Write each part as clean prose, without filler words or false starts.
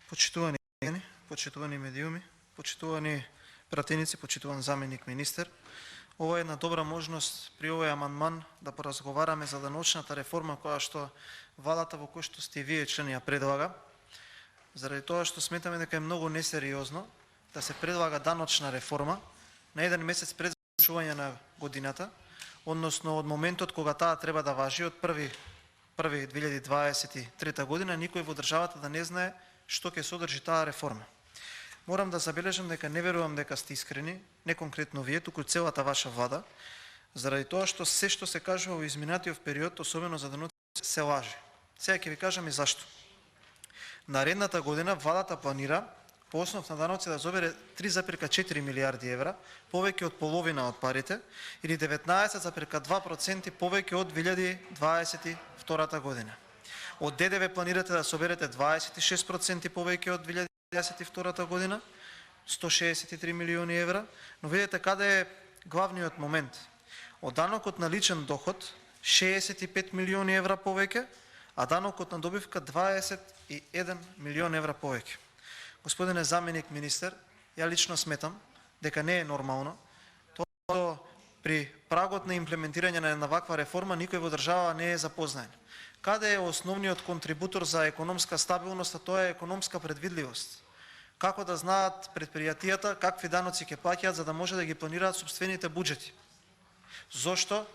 Почитувани граѓани, почитувани медиуми, почитувани пратеници, почитуван заменик министер, ова е една добра можност при овој амандман да поразговараме за даночната реформа која што владата во која што сте вие члени ја предлага, заради тоа што сметаме дека е многу несериозно да се предлага даночна реформа на еден месец пред завршување на годината, односно од моментот кога таа треба да важи од 1.1.2023 година, никој во државата да не знае што ќе содржи таа реформа. Морам да забележам дека не верувам дека сте искрени, не конкретно вие, туку целата ваша влада, заради тоа што се што се кажува во изминатиот период, особено за даноци, се лаже. Сега ќе ви кажам и зашто. Наредната година владата планира по основ на даноци да забере 3,4 милиарди евра, повеќе од половина од парите, или 19,2% повеќе од 2022 година. Од ДДВ планирате да соберете 26% повеќе од 2022 година, 163 милиони евра, но видите каде е главниот момент. Од данокот на личен доход 65 милиони евра повеќе, а данокот на добивка 21 милион евра повеќе. Господине заменик министер, ја лично сметам дека не е нормално тоа што при прагот на имплементирање на една ваква реформа никој во држава не е запознаен. Каде е основниот контрибутор за економска стабилност, а тоа е економска предвидливост. Како да знаат предпријатијата какви даноци ќе плаќаат за да може да ги планираат сопствените буџети. Зошто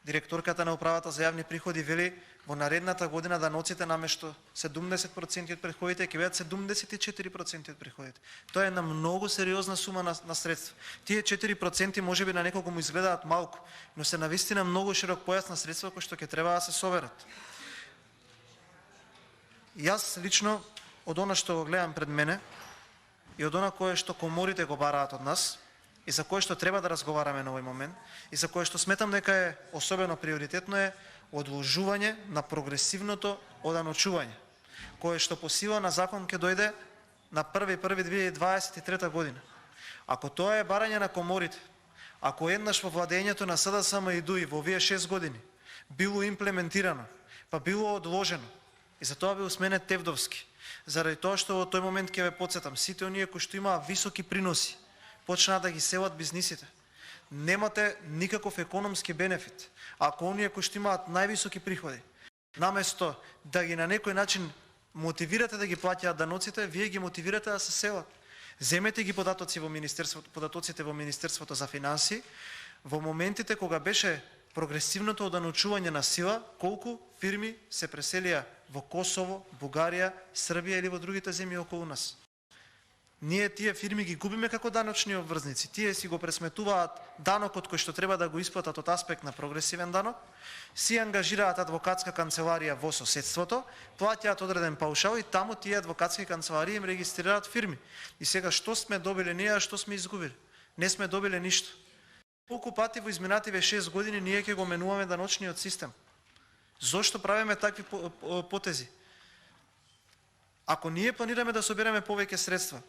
директорката на управата за јавни приходи вели во наредната година даноците наместо 70% од приходите ќе бидат 74% од приходите. Тоа е една многу сериозна сума на средства. Тие 4% можеби на некого му изгледаат малку, но се навистина многу широк појас на средства кои што ќе треба да се соберат. Јас лично од она што го гледам пред мене и од она кое што коморите го бараат од нас и за кое што треба да разговараме на овој момент и за кое што сметам дека е особено приоритетно е одложување на прогресивното оданочување, кое што по сила на закон ќе дојде на 1.1.2023 година. Ако тоа е барање на коморите, ако еднаш во владењето на СДСМ и ДУИ во овие 6 години било имплементирано, па било одложено, и за тоа бил сменет Тевдовски, заради тоа што во тој момент ќе ве потсетам, сите оние кои што имаа високи приноси, почнаа да ги селат бизнисите. Немате никаков економски бенефит. Ако оние кои што имаат највисоки приходи, наместо да ги на некој начин мотивирате да ги плаќаат даноците, вие ги мотивирате да се селат. Земете ги податоците во Министерството за финансии, во моментите кога беше прогресивното оданочување на сила, колку фирми се преселија во Косово, Бугарија, Србија или во другите земји околу нас. Ние тие фирми ги губиме како даночни обврзници. Тие си го пресметуваат данокот кој што треба да го исплатат од аспект на прогресивен данок, си ангажираат адвокатска канцеларија во соседството, плаќаат одреден паушал и таму тие адвокатски канцеларии им регистрираат фирми. И сега што сме добиле ние, а што сме изгубили? Не сме добиле ништо. Колку пати во изминативе 6 години ние ќе го менуваме даночниот систем? Зошто правиме такви потези? Ако ние планираме да собереме повеќе средства,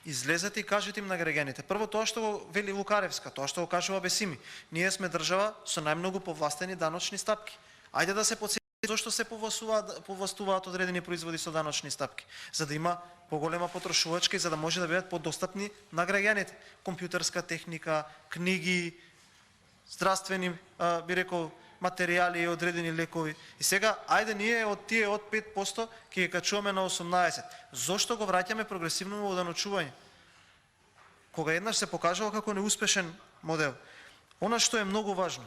излезете и кажете им на граѓаните. Прво тоа што го вели Лукаревска, тоа што го кажува Бесими. Ние сме држава со најмногу повластени даночни стапки. Ајде да се потсетиме зошто се повластуваат одредени производи со даночни стапки, за да има поголема потрошувачка и за да може да бидат подостапни на граѓаните. Компјутерска техника, книги, здравствени, би рекол, материјали и одредени лекови. И сега, ајде ние од тие од 5% ќе ги качуваме на 18%. Зошто го враќаме прогресивно оданочување? Кога еднаш се покажало како неуспешен модел. Она што е многу важно.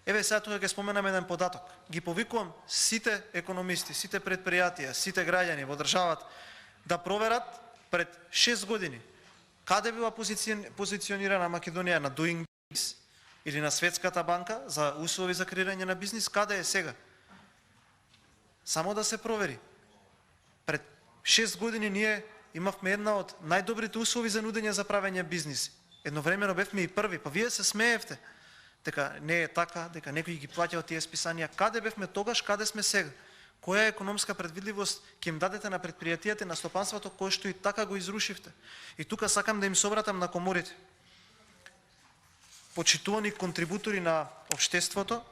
Еве сега тука ќе споменам еден податок. Ги повикувам сите економисти, сите предпријатија, сите граѓани во државата да проверат пред 6 години каде била позиционирана Македонија на Doing Business или на Светската банка за услови за креирање на бизнис, каде е сега? Само да се провери. Пред 6 години ние имавме една од најдобрите услови за нудење за правење бизнис. Едновремено бевме и први, па вие се смеевте. Дека не е така, дека некој ги плаќа од тие списанија. Каде бевме тогаш, каде сме сега? Која економска предвидливост ќе им дадете на предпријатијата, на стопанството, кој што и така го изрушивте? И тука сакам да им се обратам на коморите. Почитувани контрибутори на општеството,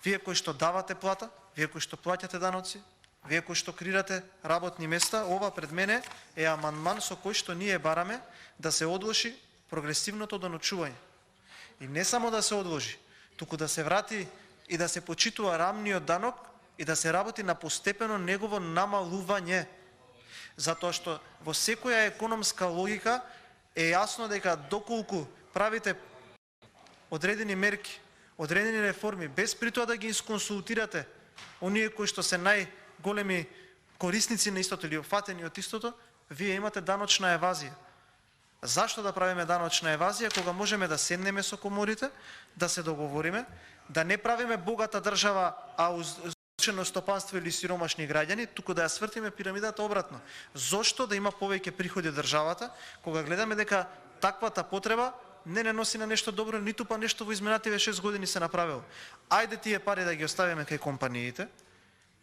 вие кои што давате плата, вие кои што плаќате даноци, Вие кои што креирате работни места, ова пред мене е амандман со кој што ние бараме да се одложи прогресивното доначување. И не само да се одложи, туку да се врати и да се почитува рамниот данок и да се работи на постепено негово намалување. Затоа што во секоја економска логика е јасно дека доколку правите одредени мерки, одредени реформи, без при тоа да ги исконсултирате оние кои што се најголеми корисници на истото или опфатени од истото, вие имате даночна евазија. Зашто да правиме даночна евазија кога можеме да седнеме со коморите, да се договориме, да не правиме богата држава, а узучено стопанство или сиромашни граѓани, туку да ја свртиме пирамидата обратно. Зошто да има повеќе приходи државата, кога гледаме дека таквата потреба не носи на нешто добро, ниту па нешто во изминативе 6 години се направило. Ајде тие пари да ги оставиме кај компаниите,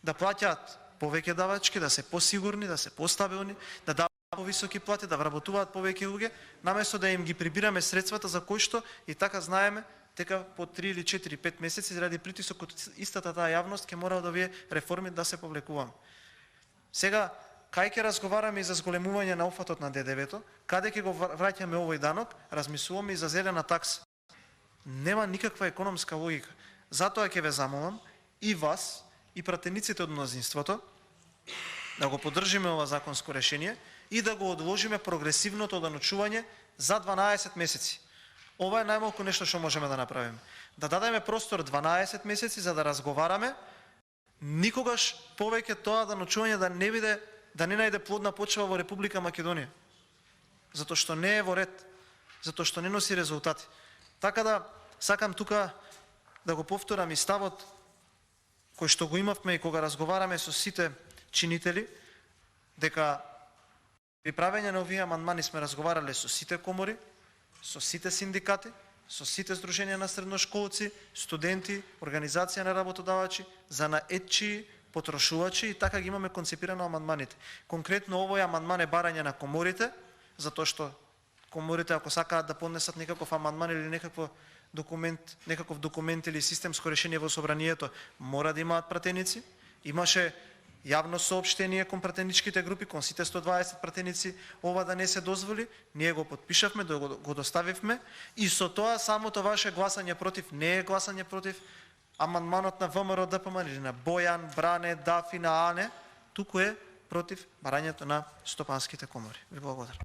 да плаќаат повеќе давачки, да се посигурни, да се постабилни, да даваат повисоки плати, да вработуваат повеќе луѓе, наместо да им ги прибираме средствата за кои што и така знаеме дека по 3 или 4, 5 месеци заради притисок од истата таа јавност ќе мора да овие реформи да се повлекуваме. Сега, кај ќе разговараме и за зголемување на опфатот на ДДВ-то, каде ќе го враќаме овој данок, размислуваме и за зелена такса. Нема никаква економска логика. Затоа ќе ве замолам и вас, и пратениците од мнозинството, да го поддржиме ова законско решение и да го одложиме прогресивното доначување за 12 месеци. Ова е најмалку нешто што можеме да направиме. Да дадеме простор 12 месеци за да разговараме, никогаш повеќе тоа доначување да не најде плодна почва во Република Македонија. Затоа што не е во ред, затоа што не носи резултати. Така да сакам тука да го повторам и ставот кој што го имавме и кога разговараме со сите чинители, дека при правење на овие амандмани сме разговарале со сите комори, со сите синдикати, со сите здруженија на средношколци, студенти, организација на работодавачи, занаетчии, потрошувачи, и така ги имаме концепирано амандманите. Конкретно овој амандман е барање на коморите, затоа што коморите ако сакаат да поднесат некаков амандман или некаков документ или системско решение во собранието, мора да имаат пратеници. Имаше јавно соопштение кон пратеничките групи, кон сите 120 пратеници, ова да не се дозволи, ние го подпишавме, го доставивме и со тоа самото ваше гласање против не е гласање против амандманот на ВМРО ДПМН или на Бојан, Бране, Дафи, на Ане, туку е против барањето на стопанските комори. Ви благодарам.